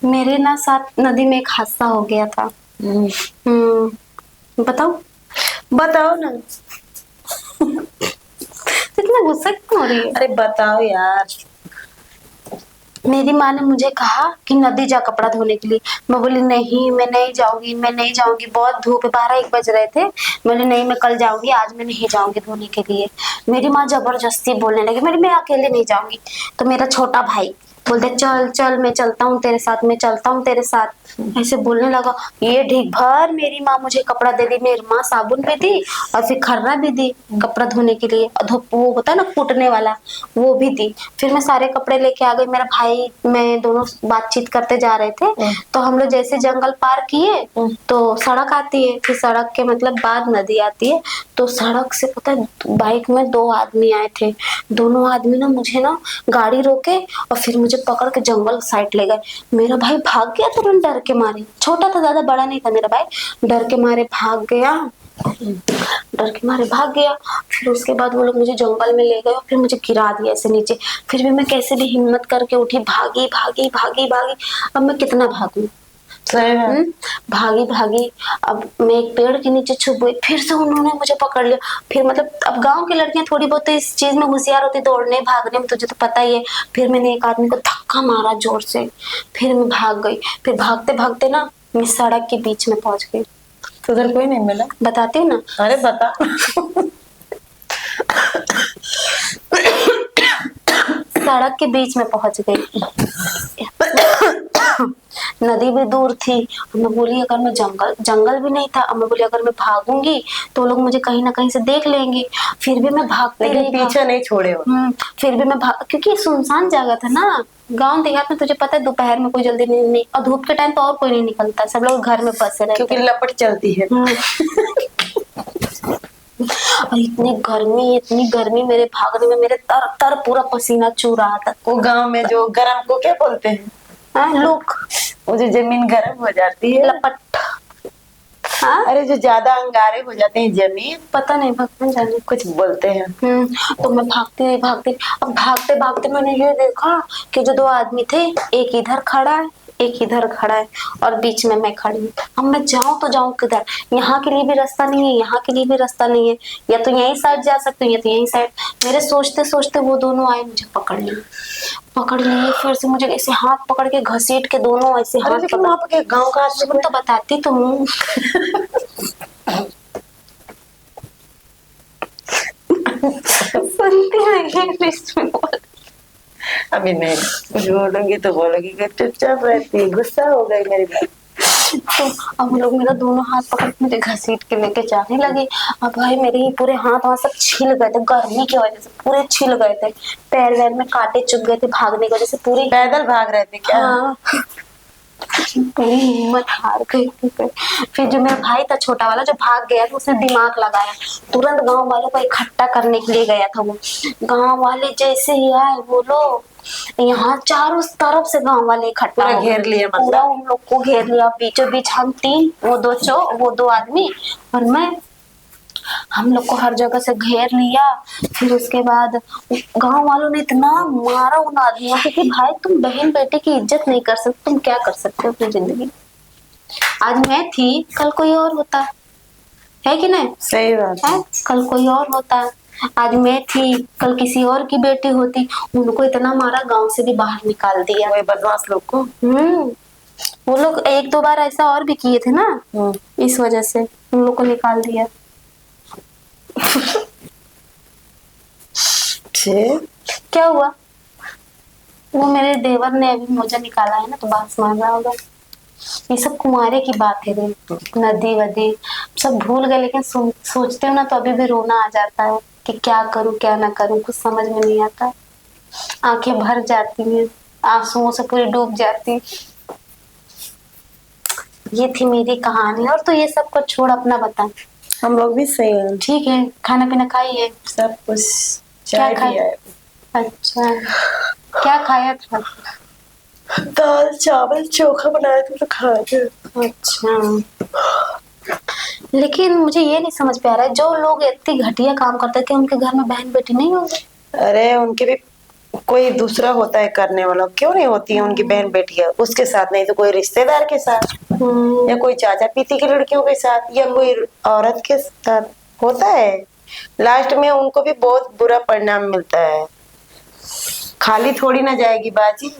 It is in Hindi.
मेरे ना साथ नदी में एक हादसा हो गया था। बताओ। बताओ ना। तो इतना गुस्सा क्यों हो रही है? अरे बताओ यार। मेरी माँ ने मुझे कहा कि नदी जा कपड़ा धोने के लिए। मैं बोली नहीं, मैं नहीं जाऊंगी, मैं नहीं जाऊंगी, बहुत धूप है, 12-1 बज रहे थे। मैंने नहीं, मैं कल जाऊंगी, आज मैं नहीं जाऊंगी धोने के लिए। मेरी माँ जबरदस्ती बोलने लगी। मैं अकेले नहीं जाऊंगी। तो मेरा छोटा भाई बोलते चल चल, मैं चलता हूँ तेरे साथ, मैं चलता हूँ तेरे साथ, ऐसे बोलने लगा। ये ढीक भर मेरी माँ मुझे कपड़ा दे दी। मेरी माँ साबुन भी दी और फिर खर्रा भी दी कपड़ा धोने के लिए, वो होता है ना कूटने वाला, वो भी दी। फिर मैं सारे कपड़े लेके आ गई। मेरा भाई मैं दोनों बातचीत करते जा रहे थे। तो हम लोग जैसे जंगल पार किए तो सड़क आती है, फिर सड़क के मतलब बाद नदी आती है। तो सड़क से पता है बाइक में 2 आदमी आए थे। दोनों आदमी ना मुझे ना गाड़ी रोके और फिर मुझे पकड़ के जंगल साइड ले गए। मेरा भाई भाग गया तुरंत डर के मारे। छोटा था, ज्यादा बड़ा नहीं था मेरा भाई। डर के मारे भाग गया, डर के मारे भाग गया। फिर उसके बाद वो लोग मुझे जंगल में ले गए और फिर मुझे गिरा दिया ऐसे नीचे। फिर भी मैं कैसे भी हिम्मत करके उठी, भागी भागी भागी भागी। अब मैं कितना भागू? सही है। भागी भागी। अब मैं एक पेड़ के नीचे छुप गई, फिर से उन्होंने मुझे पकड़ लिया। फिर मतलब अब गांव की लड़कियां थोड़ी बहुत तो इस चीज में होशियार होती, दौड़ने भागने में, तुझे तो पता ही है। फिर मैंने एक आदमी को धक्का मारा जोर से, फिर मैं भाग गई। फिर भागते भागते ना मैं सड़क के बीच में पहुंच गई। तो उधर कोई नहीं मिला? बताती हूँ ना। अरे बता। सड़क के बीच में पहुंच गई। नदी भी दूर थी। मैं बोली अगर मैं जंगल जंगल भी नहीं था। मैं बोली अगर मैं भागूंगी तो लोग मुझे कहीं ना कहीं से देख लेंगे। फिर भी मैं भागते लेकिन पीछा नहीं छोड़े हो। फिर भी मैं क्योंकि सुनसान जगह था ना। गांव देहात में तुझे पता है दोपहर में कोई जल्दी नहीं और धूप के टाइम तो और कोई नहीं निकलता, सब लोग घर में फंसे रहते क्योंकि लपट चलती है। और इतनी गर्मी मेरे भागने में, मेरे तर तर पूरा पसीना चू रहा था। वो गांव में जो गरम को क्या बोलते हैं? लोग वो जो जमीन गर्म हो जाती है। लपट। अरे जो ज्यादा अंगारे हो जाते हैं जमीन, पता नहीं, भगवान जाने। कुछ बोलते हैं। तो मैं भागती। अब भागते भागते मैंने ये देखा कि जो 2 आदमी थे, एक इधर खड़ा है, एक इधर खड़ा है और बीच में मैं खड़ी हूँ। अब मैं जाऊं तो जाऊं किधर? यहाँ के लिए भी रास्ता नहीं है, यहाँ के लिए भी रास्ता नहीं है। या तो यही साइड जा सकती हूँ या तो यही साइड। मेरे सोचते सोचते वो दोनों आए, मुझे पकड़ लिए। फिर से मुझे ऐसे हाथ पकड़ के घसीट के दोनों ऐसे हाथ लेकिन वहां पे गाँव का आदमी तो बताती तो हूँ। सुनती नहीं। अभी नहीं कुछ बोलूंगी तो बोलोगी कि चुपचाप रहती, गुस्सा हो गई मेरी बात। तो अब लोग मेरा दोनों हाथ पकड़ के मुझे घसीट के लेके जाने लगे। अब भाई मेरे ही पूरे हाथ वहां सब छिल गए थे, गर्मी की वजह से पूरे छिल गए थे। पैर वैर में कांटे चुभ गए थे भागने की वजह से पूरी। पैदल भाग रहे थे क्या? हाँ, पूरी हिम्मत हार गई थी। फिर जो मेरा भाई था छोटा वाला जो भाग गया था, उसने दिमाग लगाया, तुरंत गांव वालों को इकट्ठा करने के लिए गया था वो। गांव वाले जैसे ही आए वो लोग, यहाँ चारों तरफ से गांव वाले इकट्ठा घेर लिया, पूरा उन लोग को घेर लिया। बीचों बीच हम 3, वो 2 आदमी और मैं, हम लोग को हर जगह से घेर लिया। फिर उसके बाद गांव वालों ने इतना मारा उन आदमियों को कि भाई तुम बहन बेटे की इज्जत नहीं कर सकते, तुम क्या कर सकते हो अपनी जिंदगी? आज मैं थी, कल कोई और होता है कि नहीं? सही बात है। कल कोई और होता। आज मैं थी, कल किसी और की बेटी होती। उनको इतना मारा, गांव से भी बाहर निकाल दिया। वो बदमाश लोग को। वो लोग 1-2 बार ऐसा और भी किए थे ना, इस वजह से उन लोग को निकाल दिया। क्या हुआ? वो मेरे देवर ने अभी मोजा निकाला है ना तो बात मान रहा होगा। ये सब कुंवारे की बात है रे। नदी वदी सब भूल गए, लेकिन सोचते हो ना तो अभी भी रोना आ जाता है कि क्या करूं क्या ना करूं, कुछ समझ में नहीं आता। आंखें भर जाती हैं, आंसुओं से पूरी डूब जाती। ये थी मेरी कहानी। और तो ये सब को छोड़ अपना बता। हम लोग भी सही है। ठीक है, खाना पीना खाइए सब कुछ। क्या खाया? अच्छा, क्या खाया था? दाल चावल चोखा बनाया था तो खाया था। अच्छा, लेकिन मुझे ये नहीं समझ पे आ रहा है, जो लोग इतनी घटिया काम करते हैं कि उनके घर में बहन बेटी नहीं होगी? अरे उनके भी कोई दूसरा होता है करने वाला, क्यों नहीं होती है उनकी बहन बेटियां उसके साथ, नहीं तो कोई रिश्तेदार के साथ या कोई चाचा पीती की लड़कियों के साथ या कोई औरत के साथ होता है। लास्ट में उनको भी बहुत बुरा परिणाम मिलता है, खाली थोड़ी ना जाएगी बाजी।